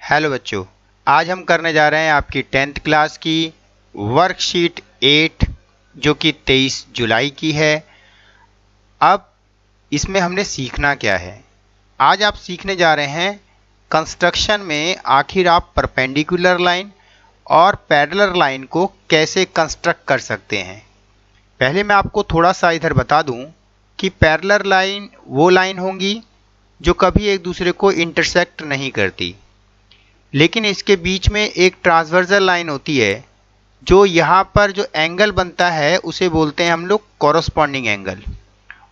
Hello बच्चों, आज हम करने जा रहे हैं आपकी 10th क्लास की वर्कशीट 8 जो कि 23 जुलाई की है। अब इसमें हमने सीखना क्या है? आज आप सीखने जा रहे हैं कंस्ट्रक्शन में आखिर आप परपेंडिकुलर लाइन और पैरेलल लाइन को कैसे कंस्ट्रक्ट कर सकते हैं। पहले मैं आपको थोड़ा सा इधर बता दूं कि पैरेलल लाइन वो लाइन होंगी जो कभी एक दूसरे को इंटरसेक्ट नहीं करती, लेकिन इसके बीच में एक ट्रांसवर्सल लाइन होती है जो यहाँ पर जो एंगल बनता है उसे बोलते हैं हम लोग कॉरस्पॉन्डिंग एंगल,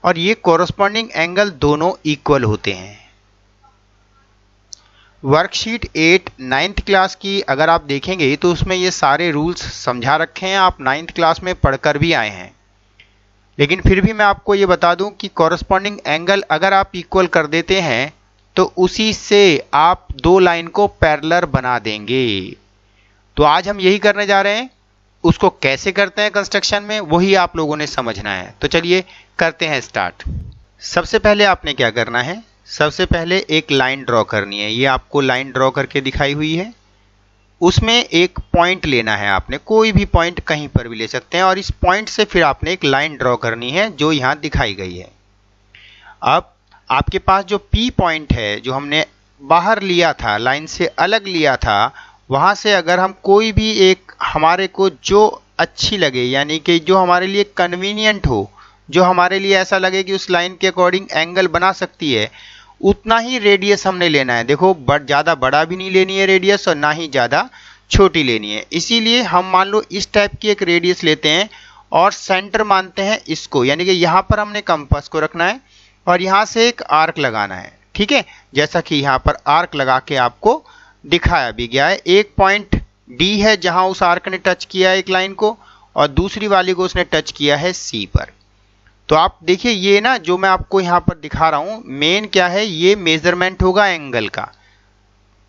और ये कॉरस्पॉन्डिंग एंगल दोनों इक्वल होते हैं। वर्कशीट 8 9th क्लास की अगर आप देखेंगे तो उसमें ये सारे रूल्स समझा रखे हैं, आप 9th क्लास में पढ़कर भी आए हैं। लेकिन फिर भी मैं आपको ये बता दूं कि कॉरस्पॉन्डिंग एंगल अगर आप इक्वल कर देते हैं तो उसी से आप दो लाइन को पैरेलल बना देंगे। तो आज हम यही करने जा रहे हैं। उसको कैसे करते हैं कंस्ट्रक्शन में, वही आप लोगों ने समझना है। तो चलिए करते हैं स्टार्ट। सबसे पहले आपने क्या करना है, सबसे पहले एक लाइन ड्रॉ करनी है। ये आपको लाइन ड्रॉ करके दिखाई हुई है, उसमें एक पॉइंट लेना है आपने, कोई भी पॉइंट कहीं पर भी ले सकते हैं, और इस पॉइंट से फिर आपने एक लाइन ड्रॉ करनी है जो यहाँ दिखाई गई है। अब आपके पास जो P पॉइंट है जो हमने बाहर लिया था, लाइन से अलग लिया था, वहाँ से अगर हम कोई भी एक हमारे को जो अच्छी लगे, यानी कि जो हमारे लिए कन्वीनियंट हो, जो हमारे लिए ऐसा लगे कि उस लाइन के अकॉर्डिंग एंगल बना सकती है, उतना ही रेडियस हमने लेना है। देखो ज़्यादा बड़ा भी नहीं लेनी है रेडियस और ना ही ज़्यादा छोटी लेनी है। इसीलिए हम मान लो इस टाइप की एक रेडियस लेते हैं और सेंटर मानते हैं इसको, यानी कि यहाँ पर हमने कंपास को रखना है और यहाँ से एक आर्क लगाना है। ठीक है, जैसा कि यहाँ पर आर्क लगा के आपको दिखाया भी गया है। एक पॉइंट D है जहाँ उस आर्क ने टच किया है एक लाइन को, और दूसरी वाली को उसने टच किया है C पर। तो आप देखिए ये ना जो मैं आपको यहाँ पर दिखा रहा हूँ, मेन क्या है, ये मेजरमेंट होगा एंगल का।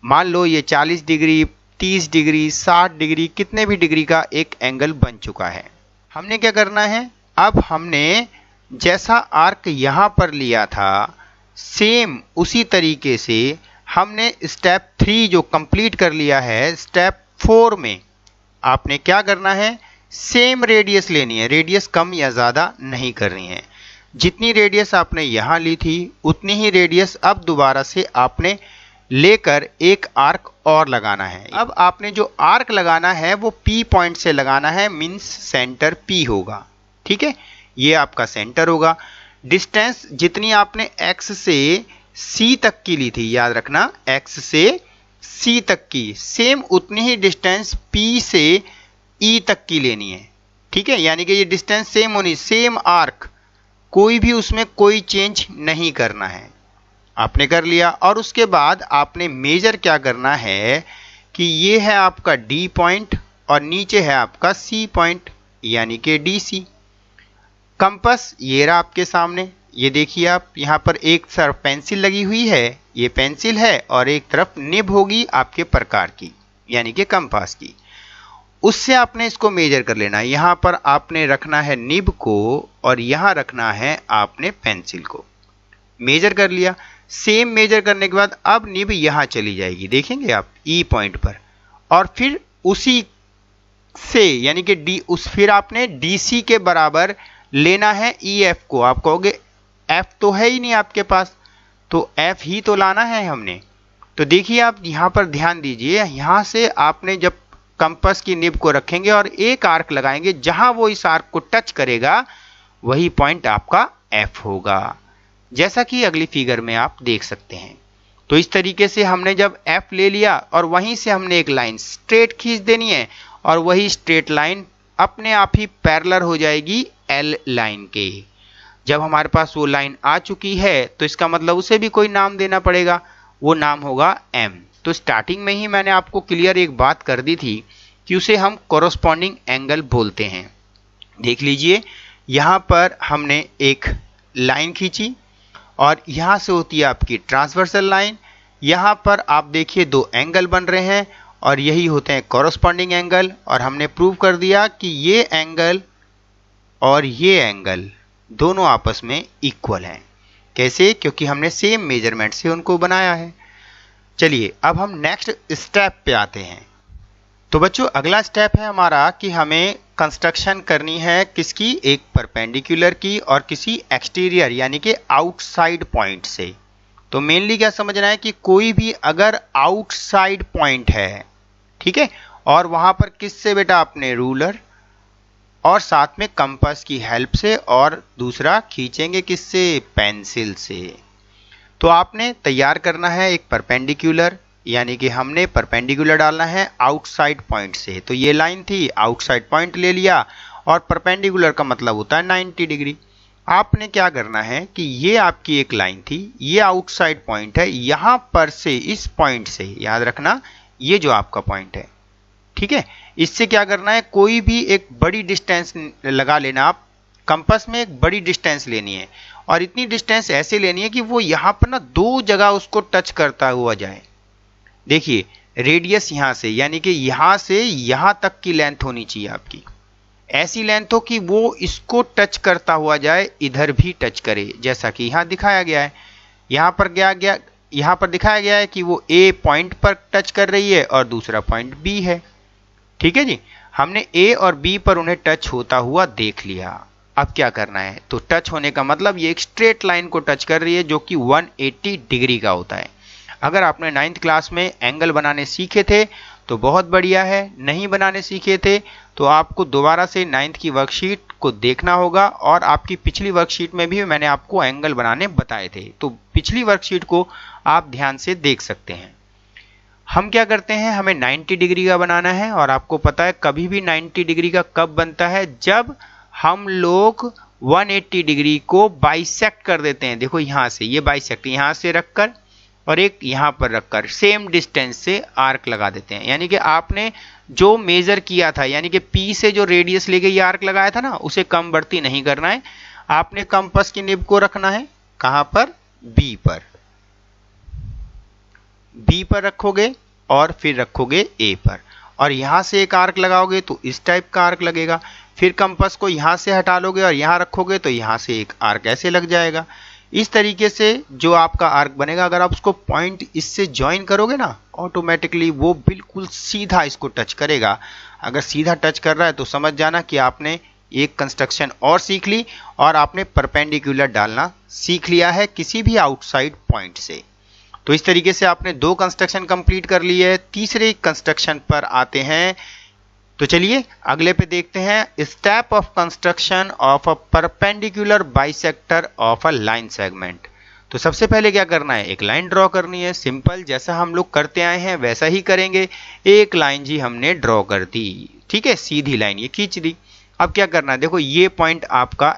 मान लो ये 40 डिग्री, 30 डिग्री, 60 डिग्री, कितने भी डिग्री का एक एंगल बन चुका है। हमने क्या करना है, अब हमने जैसा आर्क यहाँ पर लिया था सेम उसी तरीके से हमने स्टेप 3 जो कंप्लीट कर लिया है, स्टेप 4 में आपने क्या करना है, सेम रेडियस लेनी है। रेडियस कम या ज़्यादा नहीं करनी है। जितनी रेडियस आपने यहाँ ली थी उतनी ही रेडियस अब दोबारा से आपने लेकर एक आर्क और लगाना है। अब आपने जो आर्क लगाना है वो P पॉइंट से लगाना है, मीन्स सेंटर P होगा। ठीक है, ये आपका सेंटर होगा। डिस्टेंस जितनी आपने X से C तक की ली थी, याद रखना X से C तक की, सेम उतनी ही डिस्टेंस P से E तक की लेनी है। ठीक है, यानी कि ये डिस्टेंस सेम होनी, सेम आर्क, कोई भी उसमें कोई चेंज नहीं करना है। आपने कर लिया, और उसके बाद आपने मेजर क्या करना है कि ये है आपका D पॉइंट और नीचे है आपका C पॉइंट, यानी कि DC। कंपास ये रहा आपके सामने, ये देखिए आप यहाँ पर एक तरफ पेंसिल लगी हुई है, ये पेंसिल है, और एक तरफ निब होगी आपके प्रकार की, यानी कि कंपास की। उससे आपने इसको मेजर कर लेना है। यहाँ पर आपने रखना है निब को और यहाँ रखना है आपने पेंसिल को। मेजर कर लिया। सेम मेजर करने के बाद अब निब यहाँ चली जाएगी, देखेंगे आप E पॉइंट पर, और फिर उसी से यानी कि फिर आपने DC के बराबर लेना है EF को। आप कहोगे F तो है ही नहीं आपके पास, तो F ही तो लाना है हमने। तो देखिए आप यहाँ पर ध्यान दीजिए, यहाँ से आपने जब कंपास की निब को रखेंगे और एक आर्क लगाएंगे, जहां वो इस आर्क को टच करेगा वही पॉइंट आपका F होगा, जैसा कि अगली फिगर में आप देख सकते हैं। तो इस तरीके से हमने जब F ले लिया और वहीं से हमने एक लाइन स्ट्रेट खींच देनी है, और वही स्ट्रेट लाइन अपने आप ही पैरेलल हो जाएगी L लाइन के। जब हमारे पास वो लाइन आ चुकी है तो इसका मतलब उसे भी कोई नाम देना पड़ेगा, वो नाम होगा M। तो स्टार्टिंग में ही मैंने आपको क्लियर एक बात कर दी थी कि उसे हम कॉरस्पॉन्डिंग एंगल बोलते हैं। देख लीजिए यहाँ पर हमने एक लाइन खींची और यहाँ से होती है आपकी ट्रांसवर्सल लाइन। यहाँ पर आप देखिए दो एंगल बन रहे हैं और यही होते हैं कॉरस्पॉन्डिंग एंगल, और हमने प्रूव कर दिया कि ये एंगल और ये एंगल दोनों आपस में इक्वल हैं। कैसे? क्योंकि हमने सेम मेजरमेंट से उनको बनाया है। चलिए अब हम नेक्स्ट स्टेप पे आते हैं। तो बच्चों अगला स्टेप है हमारा कि हमें कंस्ट्रक्शन करनी है किसकी, एक परपेंडिकुलर की और किसी एक्सटीरियर यानी कि आउटसाइड पॉइंट से। तो मेनली क्या समझना है कि कोई भी अगर आउटसाइड पॉइंट है, ठीक है, और वहां पर किससे बेटा, अपने रूलर और साथ में कंपास की हेल्प से, और दूसरा खींचेंगे किससे, पेंसिल से। तो आपने तैयार करना है एक परपेंडिकुलर, यानी कि हमने परपेंडिकुलर डालना है आउटसाइड पॉइंट से। तो ये लाइन थी, आउटसाइड पॉइंट ले लिया, और परपेंडिकुलर का मतलब होता है 90 डिग्री। आपने क्या करना है कि ये आपकी एक लाइन थी, ये आउटसाइड पॉइंट है, यहां पर से इस पॉइंट से, याद रखना ये जो आपका पॉइंट है, ठीक है, इससे क्या करना है, कोई भी एक बड़ी डिस्टेंस लगा लेना। आप कंपास में एक बड़ी डिस्टेंस लेनी है, और इतनी डिस्टेंस ऐसे लेनी है कि वो यहां पर ना दो जगह उसको टच करता हुआ जाए। देखिए रेडियस यहां से, यानी कि यहां से यहां तक की लेंथ होनी चाहिए आपकी, ऐसी लेंथ हो कि वो इसको टच करता हुआ जाए, इधर भी टच करे, जैसा कि यहां दिखाया गया है। यहां पर दिखाया गया है कि वो ए पॉइंट पर टच कर रही है और दूसरा पॉइंट बी है, ठीक है जी। हमने ए और बी पर उन्हें टच होता हुआ देख लिया। अब क्या करना है, तो टच होने का मतलब ये एक स्ट्रेट लाइन को टच कर रही है जो कि 180 डिग्री का होता है। अगर आपने 9th क्लास में एंगल बनाने सीखे थे तो बहुत बढ़िया है, नहीं बनाने सीखे थे तो आपको दोबारा से 9th की वर्कशीट को देखना होगा, और आपकी पिछली वर्कशीट में भी मैंने आपको एंगल बनाने बताए थे, तो पिछली वर्कशीट को आप ध्यान से देख सकते हैं। हम क्या करते हैं, हमें 90 डिग्री का बनाना है, और आपको पता है कभी भी 90 डिग्री का कब बनता है, जब हम लोग 180 डिग्री को बाइसेक्ट कर देते हैं। देखो यहां से ये बाइसेक्ट, यहां से रखकर और एक यहां पर रखकर सेम डिस्टेंस से आर्क लगा देते हैं। यानी कि आपने जो मेजर किया था, यानी कि P से जो रेडियस लेके ये आर्क लगाया था ना, उसे कम बढ़ती नहीं करना है। आपने कंपास की निब को रखना है कहां पर, B पर। B पर रखोगे और फिर रखोगे A पर, और यहां से एक आर्क लगाओगे तो इस टाइप का आर्क लगेगा। फिर कंपास को यहां से हटा लोगे और यहां रखोगे तो यहां से एक आर्क ऐसे लग जाएगा। इस तरीके से जो आपका आर्क बनेगा, अगर आप उसको पॉइंट इससे ज्वाइन करोगे ना, ऑटोमेटिकली वो बिल्कुल सीधा इसको टच करेगा। अगर सीधा टच कर रहा है तो समझ जाना कि आपने एक कंस्ट्रक्शन और सीख ली, और आपने परपेंडिकुलर डालना सीख लिया है किसी भी आउटसाइड पॉइंट से। तो इस तरीके से आपने 2 कंस्ट्रक्शन कंप्लीट कर ली है। तीसरे कंस्ट्रक्शन पर आते हैं। तो चलिए अगले पे देखते हैं, step of construction of a perpendicular bisector of a line segment. तो सबसे पहले क्या करना है, एक लाइन ड्रॉ करनी है। सिंपल, जैसा हम लोग करते आए हैं वैसा ही करेंगे। एक लाइन जी हमने ड्रॉ कर दी, ठीक है, सीधी लाइन ये खींच दी। अब क्या करना है, देखो ये पॉइंट आपका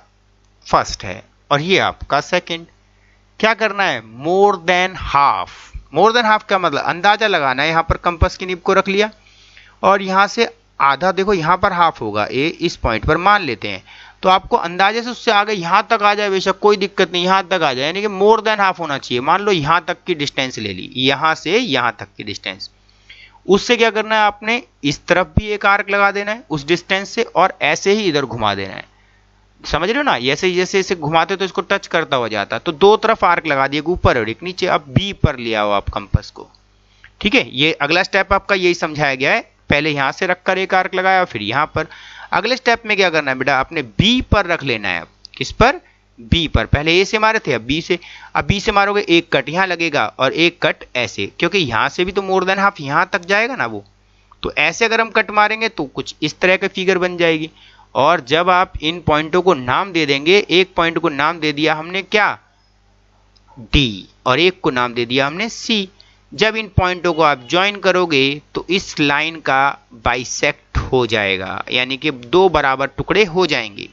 फर्स्ट है और ये आपका सेकंड। क्या करना है, more than half. More than half का मतलब अंदाजा लगाना है। यहां पर कंपास की निब को रख लिया और यहां से आधा, देखो यहां पर हाफ होगा, ए इस पॉइंट पर मान लेते हैं, तो आपको अंदाजे से उससे आगे यहां तक आ जाए बेशक कोई दिक्कत नहीं, यहां तक आ जाए, यानी कि मोर देन हाफ होना चाहिए। मान लो यहां तक की डिस्टेंस ले ली, यहां से यहां तक की डिस्टेंस। उससे क्या करना है, आपने इस तरफ भी एक आर्क लगा देना है उस डिस्टेंस से, और ऐसे ही इधर घुमा देना है। समझ रहे हो ना, जैसे जैसे इसे घुमाते तो इसको टच करता हुआ जाता। तो 2 तरफ आर्क लगा दिए, ऊपर और एक नीचे। अब बी पर ले आओ आप कंपास को, ठीक है। ये अगला स्टेप आपका यही समझाया गया है। पहले यहां से रखकर एक आर्क लगाया, फिर यहां पर। अगले स्टेप में क्या करना है बेटा, आपने बी पर रख लेना है। किस पर, बी पर। पहले ए से मारे थे, अब बी से। अब बी से मारोगे, एक कट यहां लगेगा और एक कट ऐसे, क्योंकि यहां से भी तो मोर देन हाफ यहां तक जाएगा ना वो। तो ऐसे अगर हम कट मारेंगे तो कुछ इस तरह की फिगर बन जाएगी। और जब आप इन पॉइंटों को नाम दे देंगे, एक पॉइंट को नाम दे दिया हमने क्या, डी, और एक को नाम दे दिया हमने सी। जब इन पॉइंटों को आप ज्वाइन करोगे तो इस लाइन का बाइसेक्ट हो जाएगा, यानी कि 2 बराबर टुकड़े हो जाएंगे।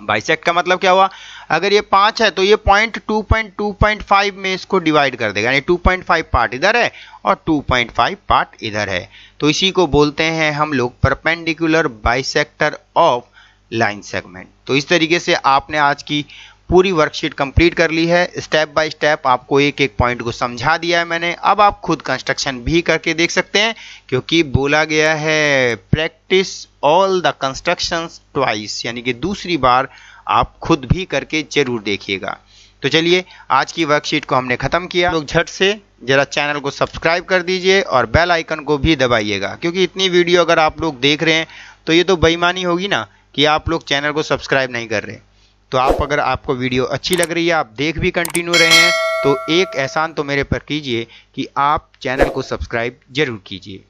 बाइसेक्ट का मतलब क्या हुआ, अगर ये 5 है तो ये पॉइंट 2.5 में इसको डिवाइड कर देगा, यानी 2.5 पार्ट इधर है और 2.5 पार्ट इधर है। तो इसी को बोलते हैं हम लोग perpendicular bisector of line segment. तो इस तरीके से आपने आज की पूरी वर्कशीट कंप्लीट कर ली है। स्टेप बाय स्टेप आपको एक एक पॉइंट को समझा दिया है मैंने। अब आप खुद कंस्ट्रक्शन भी करके देख सकते हैं, क्योंकि बोला गया है practice all the constructions twice, यानी कि दूसरी बार आप खुद भी करके जरूर देखिएगा। तो चलिए आज की वर्कशीट को हमने खत्म किया। लोग झट से ज़रा चैनल को सब्सक्राइब कर दीजिए और बेल आइकन को भी दबाइएगा, क्योंकि इतनी वीडियो अगर आप लोग देख रहे हैं तो ये तो बेईमानी होगी ना कि आप लोग चैनल को सब्सक्राइब नहीं कर रहे। तो अगर आपको वीडियो अच्छी लग रही है, आप देख भी कंटिन्यू रहे हैं, तो एक एहसान तो मेरे पर कीजिए कि आप चैनल को सब्सक्राइब जरूर कीजिए।